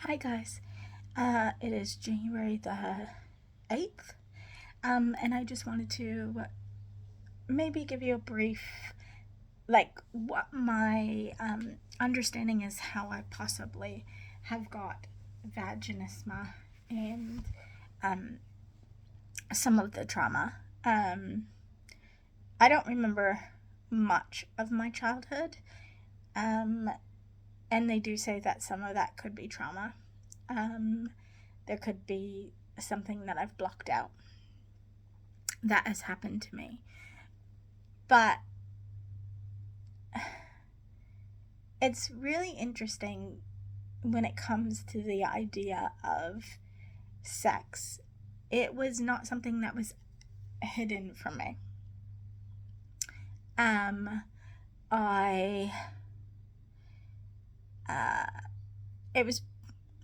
Hi guys. It is January the 8th. And I just wanted to maybe give you a brief, like, what my understanding is how I possibly have got vaginismus and um, some of the trauma. I don't remember much of my childhood, um, and they do say that some of that could be trauma. Um, there could be something that I've blocked out that has happened to me. But it's really interesting when it comes to the idea of sex. It was not something that was hidden from me. Um, I, uh, it was,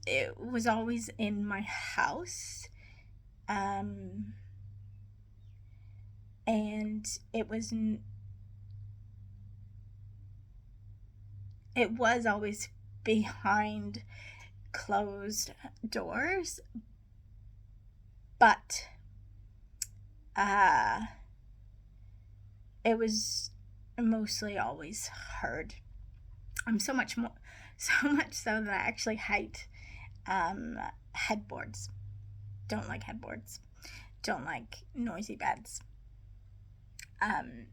it was always in my house. Um, and it was always behind closed doors, but uh, it was mostly always heard. I'm so much more, so much so that I actually hate um, headboards. Don't like headboards. Don't like noisy beds. Um,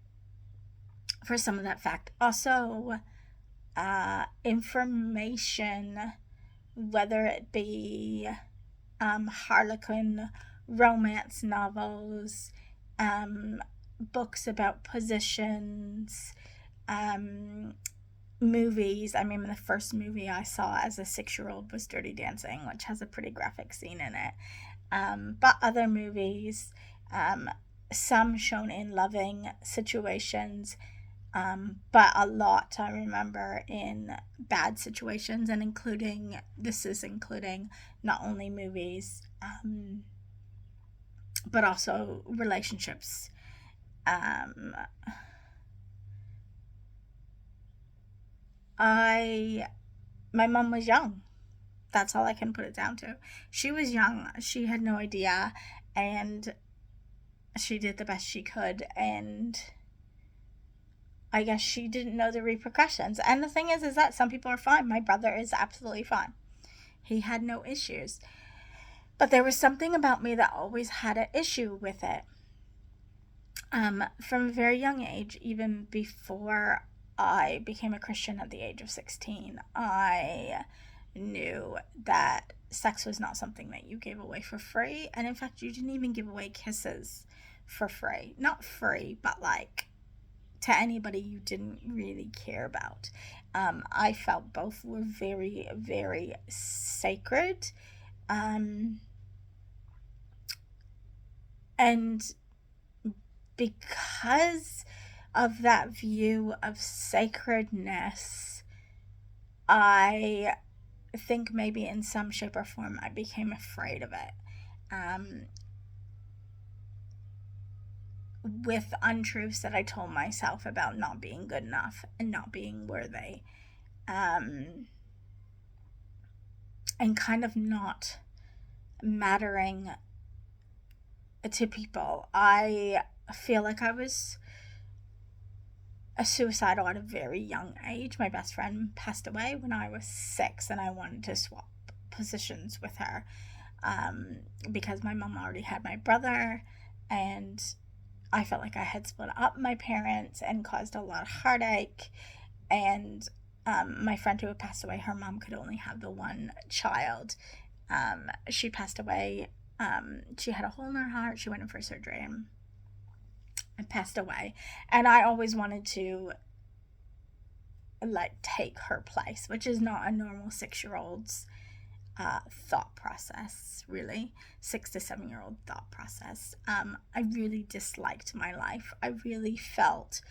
for some of that fact. Also, information, whether it be Harlequin romance novels, um, books about positions, um, movies. I mean, the first movie I saw as a 6 year old was Dirty Dancing, which has a pretty graphic scene in it. But other movies, um, some shown in loving situations, but a lot I remember in bad situations, and including not only movies, but also relationships. Um, I my mom was young. That's all I can put it down to. She was young. She had no idea, and she did the best she could, and I guess she didn't know the repercussions. And the thing is that some people are fine. My brother is absolutely fine. He had no issues. But there was something about me that always had an issue with it. From a very young age, even before I became a Christian at the age of 16, I knew that sex was not something that you gave away for free. And in fact, you didn't even give away kisses for free. Not free, but like to anybody you didn't really care about. I felt both were very, very sacred. Um, and because of that view of sacredness, I think maybe in some shape or form I became afraid of it. Um, with untruths that I told myself about not being good enough and not being worthy. Um, and kind of not mattering to people. I feel like I was a suicidal at a very young age. My best friend passed away when I was 6, and I wanted to swap positions with her because my mom already had my brother, and I felt like I had split up my parents and caused a lot of heartache. And my friend who had passed away, her mom could only have the one child. She passed away. She had a hole in her heart. She went in for surgery and passed away. And I always wanted to like take her place, which is not a normal 6 year old's thought process, really. 6 to 7 year old thought process. I really disliked my life. I really felt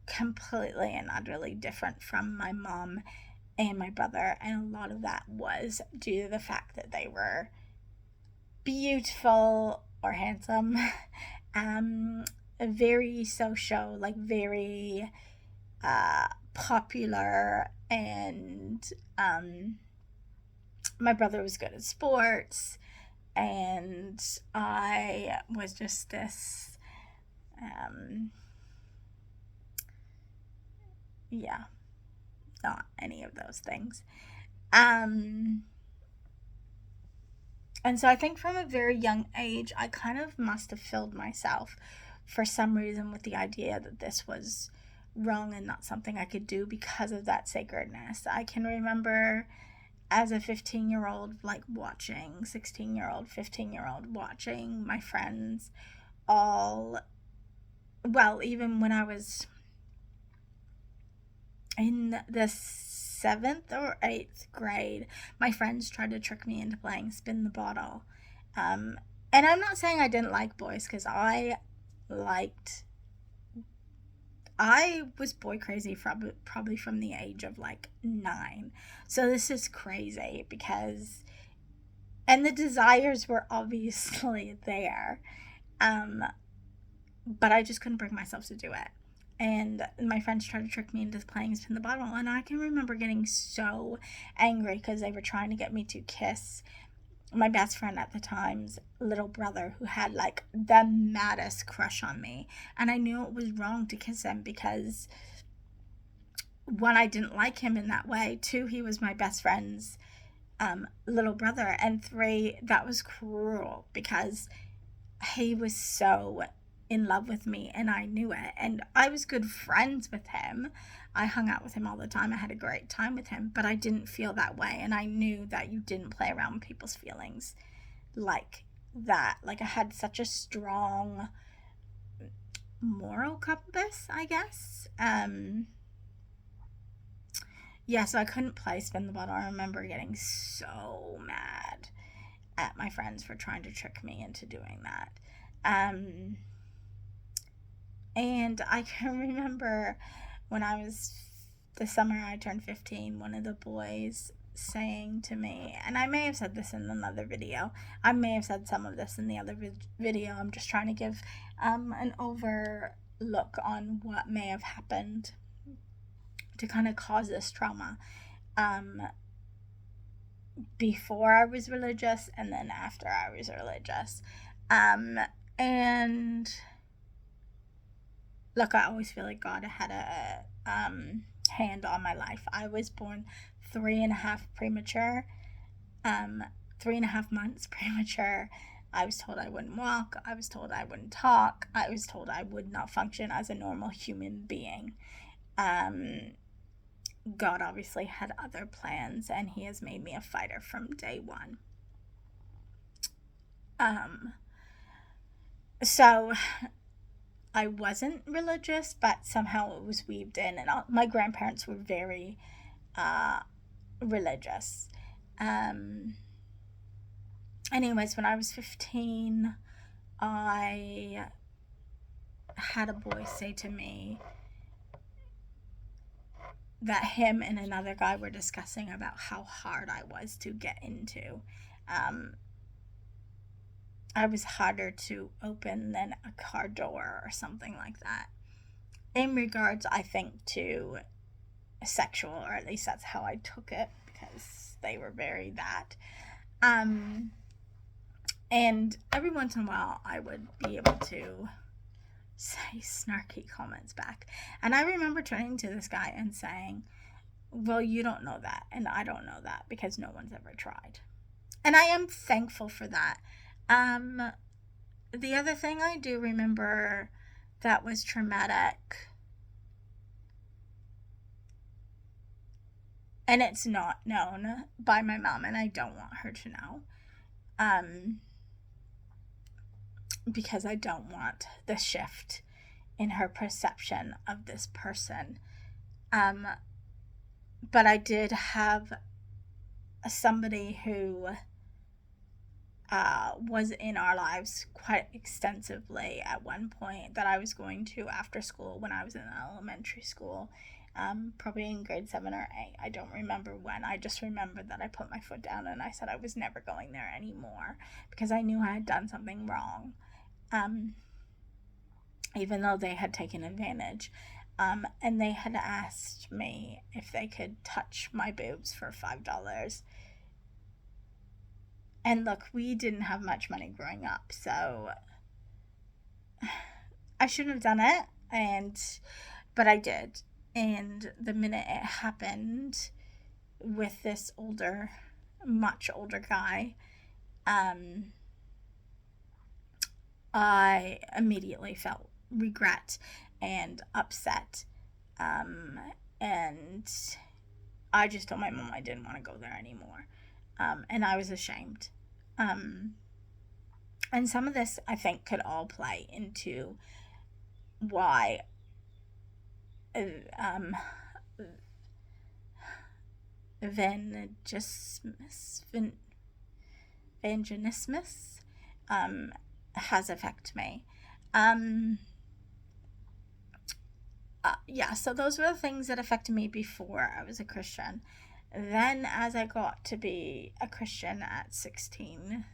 completely and utterly different from my mom and my brother, and a lot of that was due to the fact that they were beautiful or handsome, um, very social, like very popular, and my brother was good at sports, and I was just this, yeah, not any of those things. Um, and so I think from a very young age, I kind of must have filled myself for some reason with the idea that this was wrong and not something I could do because of that sacredness. I can remember as a 15-year-old, like watching 16-year-old, 15-year-old, watching my friends all, well, even when I was in the 7th or 8th grade, my friends tried to trick me into playing spin the bottle. Um, and I'm not saying I didn't like boys, because liked, I was boy crazy probably from the age of like 9. So this is crazy because, and the desires were obviously there. Um, but I just couldn't bring myself to do it. And my friends tried to trick me into playing spin the bottle, and I can remember getting so angry because they were trying to get me to kiss my best friend at the time's little brother, who had like the maddest crush on me. And I knew it was wrong to kiss him because, one, I didn't like him in that way. 2, he was my best friend's little brother. And 3, that was cruel because he was so in love with me, and I knew it, and I was good friends with him. I hung out with him all the time. I had a great time with him, but I didn't feel that way, and I knew that you didn't play around with people's feelings like that. Like, I had such a strong moral compass, I guess. Yeah, so I couldn't play spin the bottle. I remember getting so mad at my friends for trying to trick me into doing that. And I can remember when I was, the summer I turned 15, one of the boys saying to me, and I may have said this in another video, I may have said some of this in the other video, I'm just trying to give an overlook on what may have happened to kind of cause this trauma before I was religious and then after I was religious. And look, I always feel like God had a hand on my life. I was born 3.5 premature, 3.5 months premature. I was told I wouldn't walk. I was told I wouldn't talk. I was told I would not function as a normal human being. God obviously had other plans, and he has made me a fighter from day one. So I wasn't religious, but somehow it was weaved in, and my grandparents were very religious. Anyways, when I was 15, I had a boy say to me that him and another guy were discussing about how hard I was to get into. I was harder to open than a car door or something like that. In regards, I think, to sexual, or at least that's how I took it, because they were very that. And every once in a while, I would be able to say snarky comments back. And I remember turning to this guy and saying, well, you don't know that, and I don't know that, because no one's ever tried. And I am thankful for that. The other thing I do remember that was traumatic, and it's not known by my mom, and I don't want her to know, because I don't want the shift in her perception of this person. But I did have somebody who was in our lives quite extensively at one point, that I was going to after school when I was in elementary school, probably in grade 7 or 8. I don't remember when. I just remember that I put my foot down and I said I was never going there anymore, because I knew I had done something wrong, even though they had taken advantage. And they had asked me if they could touch my boobs for $5. And look, we didn't have much money growing up, so I shouldn't have done it, but I did. And the minute it happened with this much older guy, um, I immediately felt regret and upset. Um, and I just told my mom I didn't want to go there anymore. And I was ashamed. Um, and some of this, I think, could all play into why um, vaginismus has affected me. Yeah, so those were the things that affected me before I was a Christian. Then, as I got to be a Christian at 16,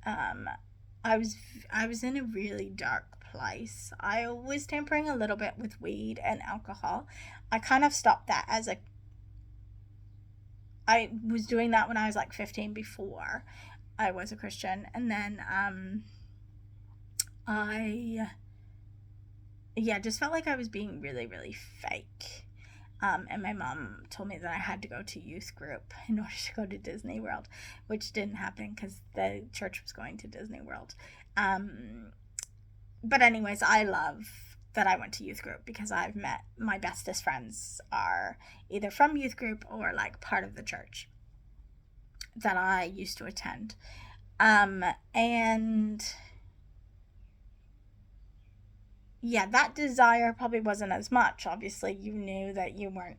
I was in a really dark place. I was tampering a little bit with weed and alcohol. I kind of stopped that I was doing that when I was like 15 before I was a Christian, and then I just felt like I was being really, really fake. And my mom told me that I had to go to youth group in order to go to Disney World, which didn't happen because the church was going to Disney World. But anyways, I love that I went to youth group because I've met my bestest friends are either from youth group or like part of the church that I used to attend. And yeah, that desire probably wasn't as much. Obviously, you knew that you weren't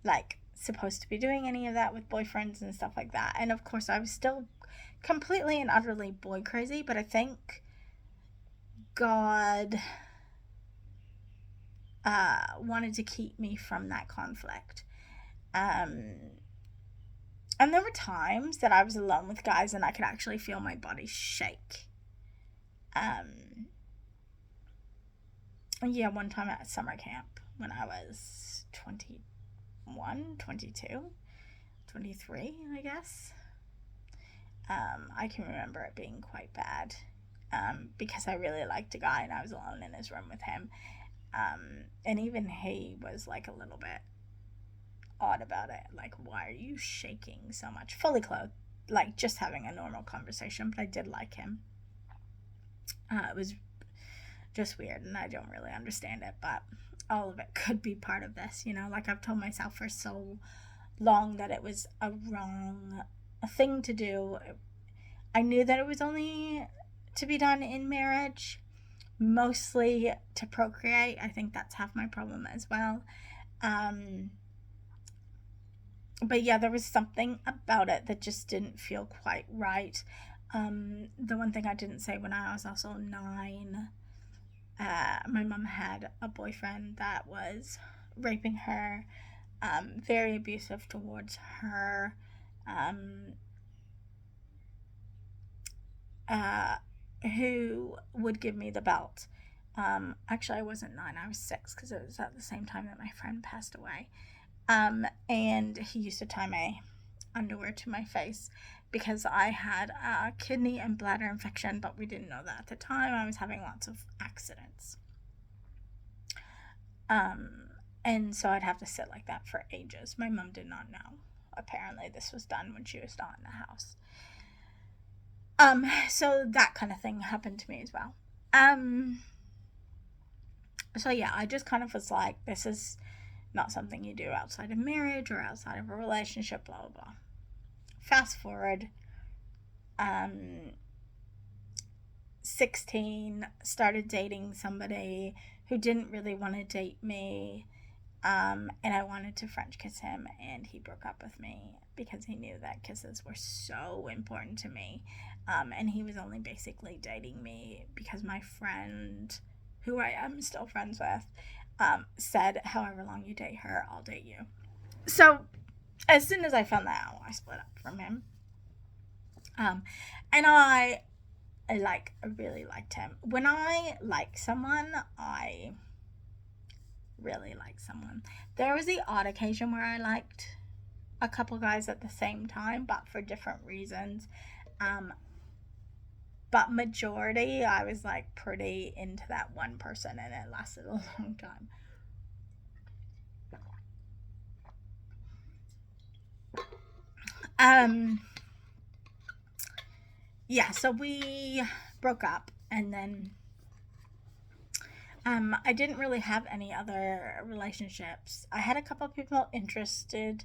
like supposed to be doing any of that with boyfriends and stuff like that. And of course, I was still completely and utterly boy crazy, but I think God wanted to keep me from that conflict. And there were times that I was alone with guys and I could actually feel my body shake. Yeah, one time at summer camp when I was 21, 22, 23, I guess. I can remember it being quite bad because I really liked a guy and I was alone in his room with him. And even he was like a little bit odd about it. Like, why are you shaking so much? Fully clothed, like just having a normal conversation, but I did like him. It was just weird and I don't really understand it, but all of it could be part of this, like I've told myself for so long that it was a wrong thing to do. I knew that it was only to be done in marriage, mostly to procreate. I think that's half my problem as well. But yeah, there was something about it that just didn't feel quite right. The one thing I didn't say when I was also 9, my mom had a boyfriend that was raping her, very abusive towards her, who would give me the belt. Actually, I wasn't 9, I was 6 because it was at the same time that my friend passed away. And he used to tie my underwear to my face because I had a kidney and bladder infection, but we didn't know that at the time. I was having lots of accidents. And so I'd have to sit like that for ages. My mom did not know. Apparently this was done when she was not in the house. So that kind of thing happened to me as well. So yeah, I just kind of was like, this is not something you do outside of marriage or outside of a relationship, blah, blah, blah. Fast forward, 16, started dating somebody who didn't really want to date me, and I wanted to French kiss him, and he broke up with me because he knew that kisses were so important to me, and he was only basically dating me because my friend, who I am still friends with, said, however long you date her, I'll date you. So as soon as I found that out, I split up from him. And I really liked him. When I like someone, I really like someone. There was the odd occasion where I liked a couple guys at the same time, but for different reasons. Um, but majority, I was like pretty into that one person, and it lasted a long time. Um, yeah, so we broke up, and then I didn't really have any other relationships. I had a couple of people interested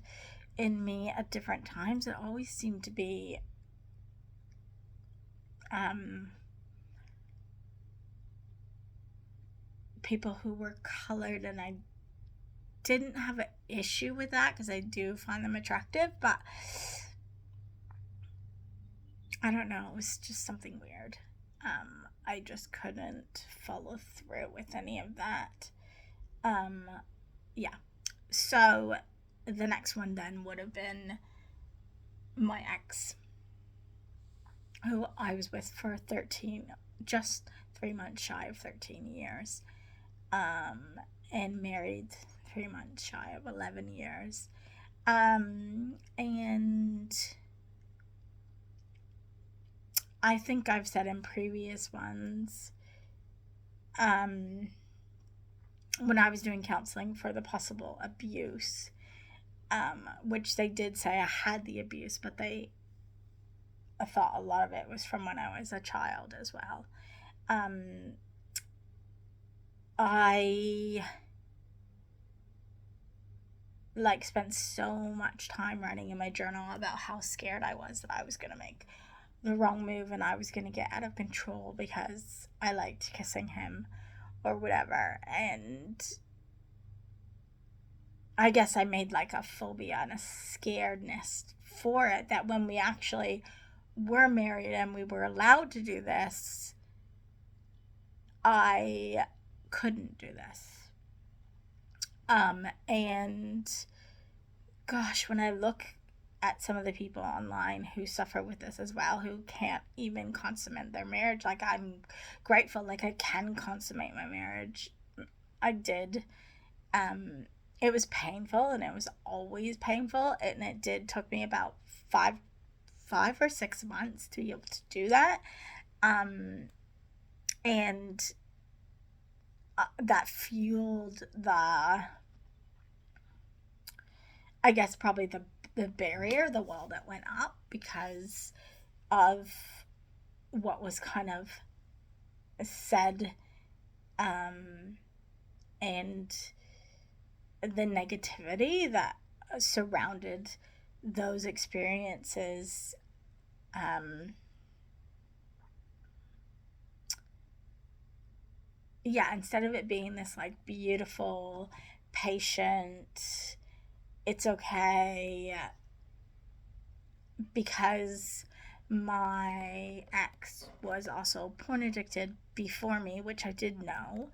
in me at different times. It always seemed to be um, people who were colored, and I didn't have an issue with that because I do find them attractive, but I don't know, it was just something weird. I just couldn't follow through with any of that. Um, yeah. So the next one then would have been my ex, who I was with for 13, just 3 months shy of 13 years, um, and married 3 months shy of 11 years. And I think I've said in previous ones, um, when I was doing counseling for the possible abuse, which they did say I had the abuse, but I thought a lot of it was from when I was a child as well. Um, I like spent so much time writing in my journal about how scared I was that I was going to make the wrong move and I was going to get out of control because I liked kissing him or whatever. And I guess I made like a phobia and a scaredness for it, that when we actually were married and we were allowed to do this, I couldn't do this. And gosh, when I look at some of the people online who suffer with this as well, who can't even consummate their marriage, like, I'm grateful, like, I can consummate my marriage. I did. It was painful, and it was always painful, and it did took me about five or 6 months to be able to do that. And that fueled I guess probably the barrier, the wall that went up because of what was kind of said, and the negativity that surrounded those experiences. Yeah, instead of it being this like beautiful, patient, it's okay, because my ex was also porn addicted before me, which I did know.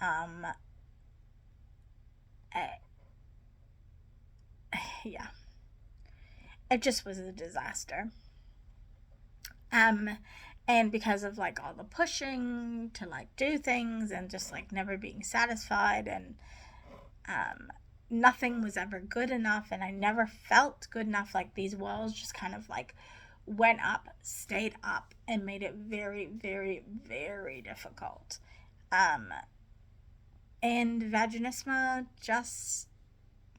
Um, I, yeah, it just was a disaster. Um, and because of like all the pushing to like do things and just like never being satisfied, and um, nothing was ever good enough, and I never felt good enough. Like, these walls just kind of like went up, stayed up, and made it very, very, very difficult. Um, and vaginismus just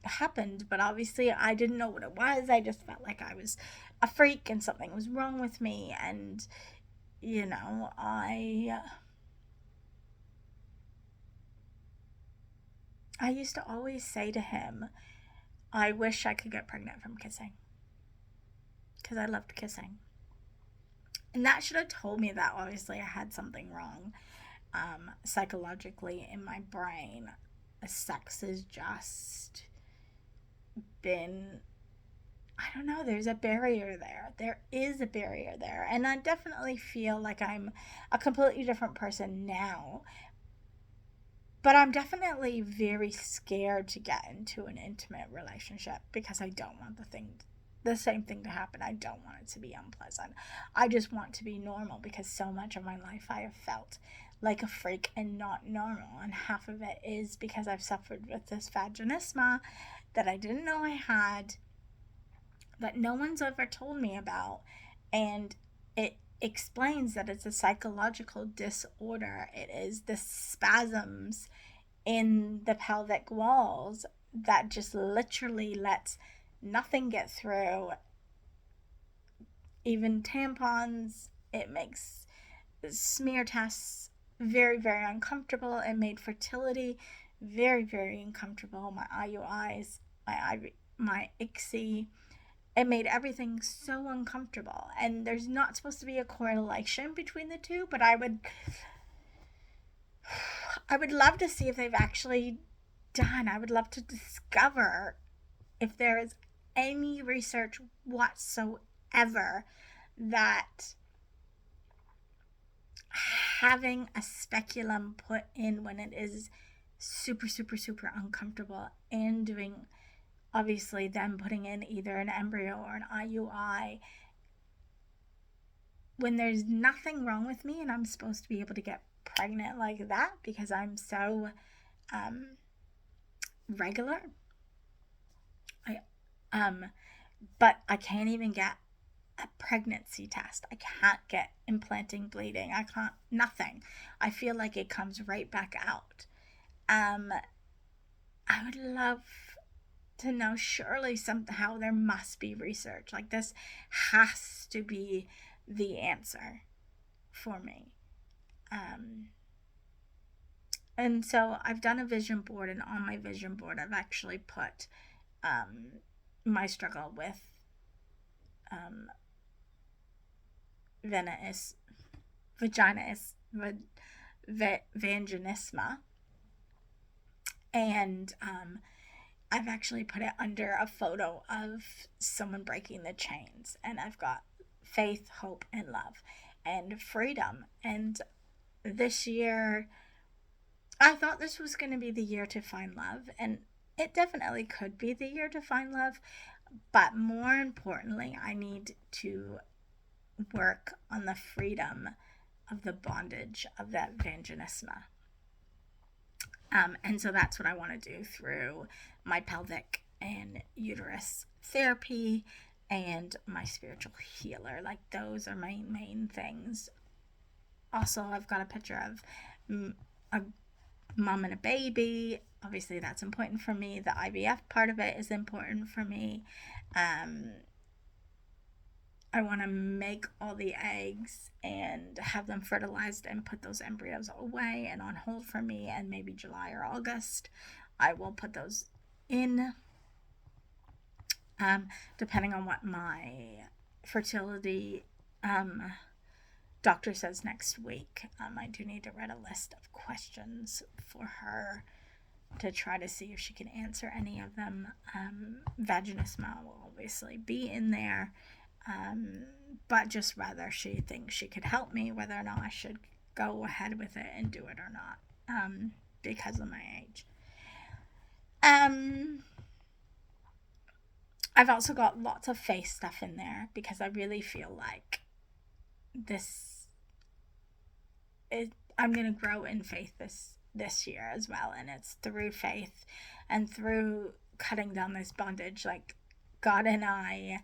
happened, but obviously I didn't know what it was. I just felt like I was a freak and something was wrong with me. And, you know, I used to always say to him, I wish I could get pregnant from kissing, because I loved kissing. And that should have told me that obviously I had something wrong, psychologically in my brain. Sex has just been, I don't know, there's a barrier there. There is a barrier there. And I definitely feel like I'm a completely different person now. But I'm definitely very scared to get into an intimate relationship because I don't want the same thing to happen. I don't want it to be unpleasant. I just want to be normal, because so much of my life I have felt like a freak and not normal. And half of it is because I've suffered with this vaginismus that I didn't know I had. that no one's ever told me about. And it explains that it's a psychological disorder. It is the spasms in the pelvic walls that just literally lets nothing get through. Even tampons, it makes smear tests very, very uncomfortable. It made fertility very, very uncomfortable. My IUIs, my ICSI, it made everything so uncomfortable. And there's not supposed to be a correlation between the two, but I would love to see if they've actually done. I would love to discover if there is any research whatsoever that having a speculum put in when it is super, super, super uncomfortable, and doing, obviously, them putting in either an embryo or an IUI when there's nothing wrong with me and I'm supposed to be able to get pregnant like that because I'm so regular. But I can't even get a pregnancy test. I can't get implanting bleeding. I can't, nothing. I feel like it comes right back out. I would love to know, surely somehow there must be research. Like, this has to be the answer for me. And so I've done a vision board, and on my vision board I've actually put my struggle with vaginismus, and I've actually put it under a photo of someone breaking the chains, and I've got faith, hope, and love, and freedom. And this year, I thought this was going to be the year to find love, and it definitely could be the year to find love, but more importantly, I need to work on the freedom of the bondage of that vaginismus. And so that's what I want to do through my pelvic and uterus therapy and my spiritual healer. Like, those are my main things. Also, I've got a picture of a mom and a baby. Obviously, that's important for me. The IVF part of it is important for me. I want to make all the eggs and have them fertilized and put those embryos away and on hold for me, and maybe July or August I will put those in, depending on what my fertility doctor says next week. I do need to write a list of questions for her to try to see if she can answer any of them. Vaginismus will obviously be in there. But just whether she thinks she could help me, whether or not I should go ahead with it and do it or not, because of my age. I've also got lots of faith stuff in there because I really feel like I'm going to grow in faith this year as well, and it's through faith and through cutting down this bondage. Like, God and I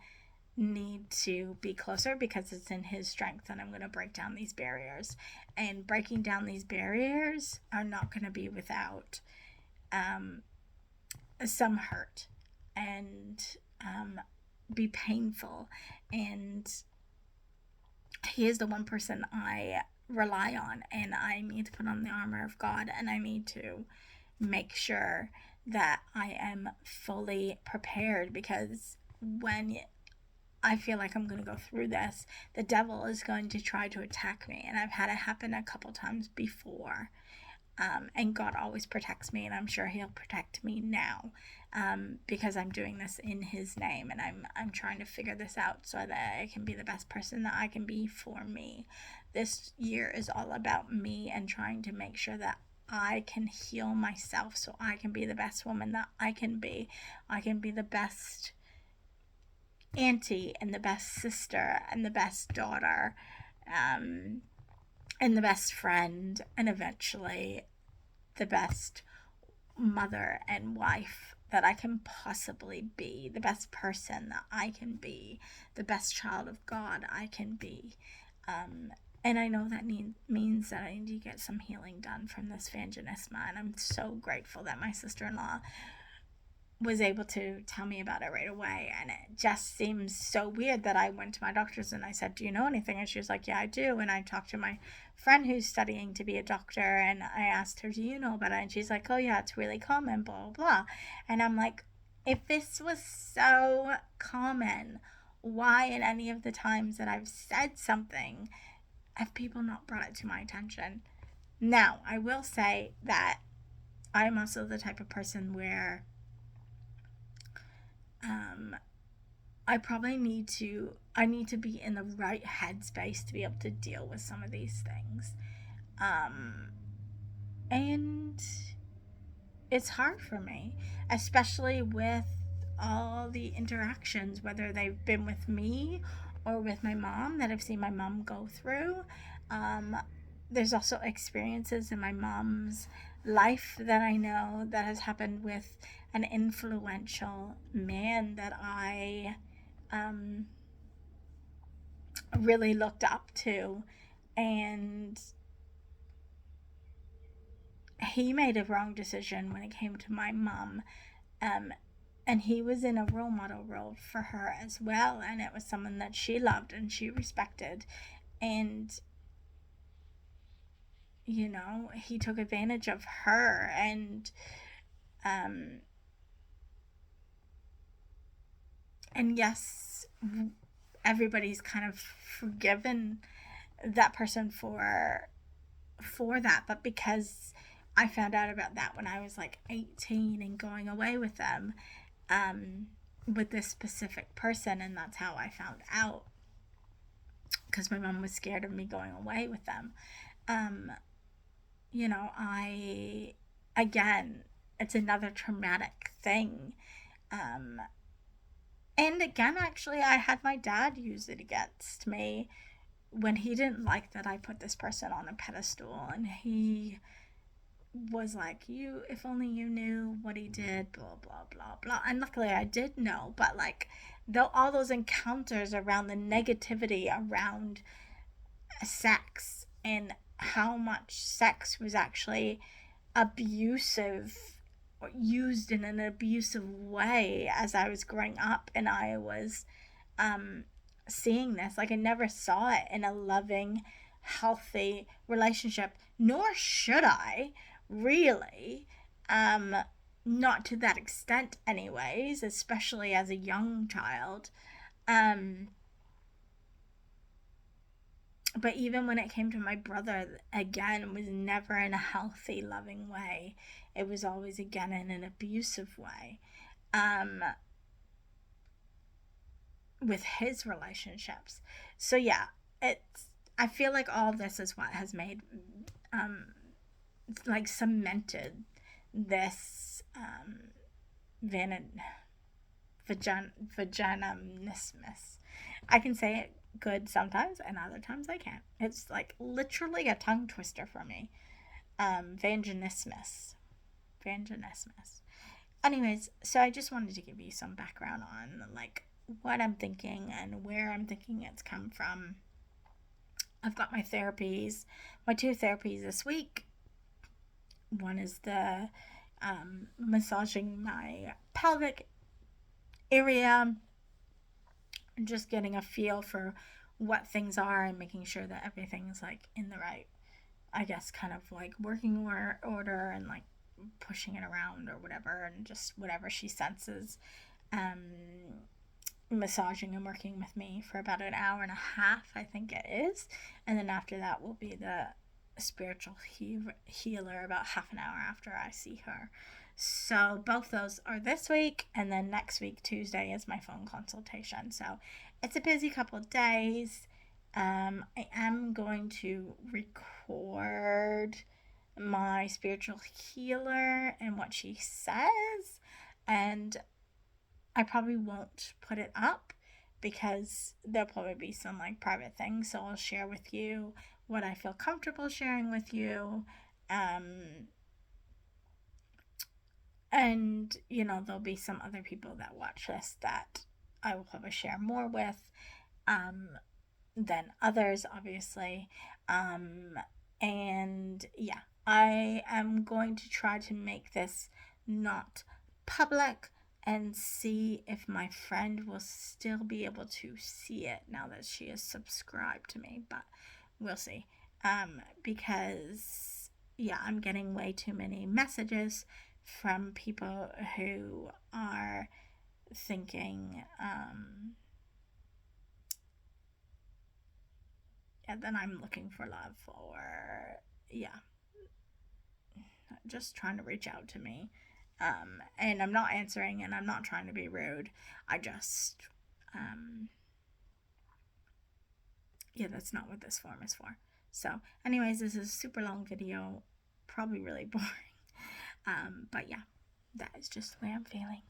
need to be closer because it's in His strength, and I'm going to break down these barriers, and breaking down these barriers are not going to be without some hurt and be painful. And He is the one person I rely on, and I need to put on the armor of God, and I need to make sure that I am fully prepared, because when I feel like I'm going to go through this, the devil is going to try to attack me, and I've had it happen a couple times before, and God always protects me, and I'm sure He'll protect me now, because I'm doing this in His name, and I'm trying to figure this out so that I can be the best person that I can be for me. This year is all about me and trying to make sure that I can heal myself so I can be the best woman that I can be. I can be the best auntie and the best sister and the best daughter, and the best friend, and eventually the best mother and wife that I can possibly be, the best person that I can be, the best child of God I can be. And I know that means that I need to get some healing done from this vaginismus, and I'm so grateful that my sister-in-law was able to tell me about it right away. And it just seems so weird that I went to my doctors and I said, do you know anything? And she was like, yeah, I do. And I talked to my friend who's studying to be a doctor, and I asked her, do you know about it? And she's like, oh yeah, it's really common, blah blah blah. And I'm like, if this was so common, why in any of the times that I've said something have people not brought it to my attention? Now I will say that I'm also the type of person where I probably need to be in the right headspace to be able to deal with some of these things. And it's hard for me, especially with all the interactions, whether they've been with me or with my mom, that I've seen my mom go through. There's also experiences in my mom's life that I know that has happened with an influential man that I really looked up to, and he made a wrong decision when it came to my mom, and he was in a role model role for her as well, and it was someone that she loved and she respected, and you know, he took advantage of her, and yes, everybody's kind of forgiven that person for that, but because I found out about that when I was like 18 and going away with them, with this specific person, and that's how I found out, because my mom was scared of me going away with them. You know, again, it's another traumatic thing. And again, actually, I had my dad use it against me when he didn't like that I put this person on a pedestal, and he was like, you, if only you knew what he did, blah blah blah blah. And luckily I did know, but like, though, all those encounters around the negativity around sex and how much sex was actually abusive, or used in an abusive way as I was growing up, and I was seeing this. Like, I never saw it in a loving, healthy relationship, nor should I, really. Not to that extent, anyways, especially as a young child. But even when it came to my brother, again, it was never in a healthy, loving way. It was always, again, in an abusive way. With his relationships. So yeah, I feel like all of this is what has made, like, cemented this vaginismus. I can say it good sometimes, and other times I can't. It's like literally a tongue twister for me. Vaginismus. Anyways, so I just wanted to give you some background on, like, what I'm thinking and where I'm thinking it's come from. I've got my therapies, my 2 therapies this week. One is the massaging my pelvic area, and just getting a feel for what things are and making sure that everything's like in the right, I guess, kind of like working order, and like pushing it around or whatever, and just whatever she senses. Massaging and working with me for about an hour and a half, I think it is, and then after that will be the spiritual healer about half an hour after I see her. So both those are this week, and then next week Tuesday is my phone consultation. So it's a busy couple of days. I am going to record my spiritual healer and what she says, and I probably won't put it up because there'll probably be some like private things. So I'll share with you what I feel comfortable sharing with you. And, you know, there'll be some other people that watch this that I will probably share more with than others, obviously. And yeah, I am going to try to make this not public and see if my friend will still be able to see it now that she is subscribed to me, but we'll see. Because yeah, I'm getting way too many messages from people who are thinking yeah, that I'm looking for love, or yeah, just trying to reach out to me. And I'm not answering, and I'm not trying to be rude. I just, yeah, that's not what this form is for. So, anyways, this is a super long video, probably really boring. But yeah, that is just the way I'm feeling.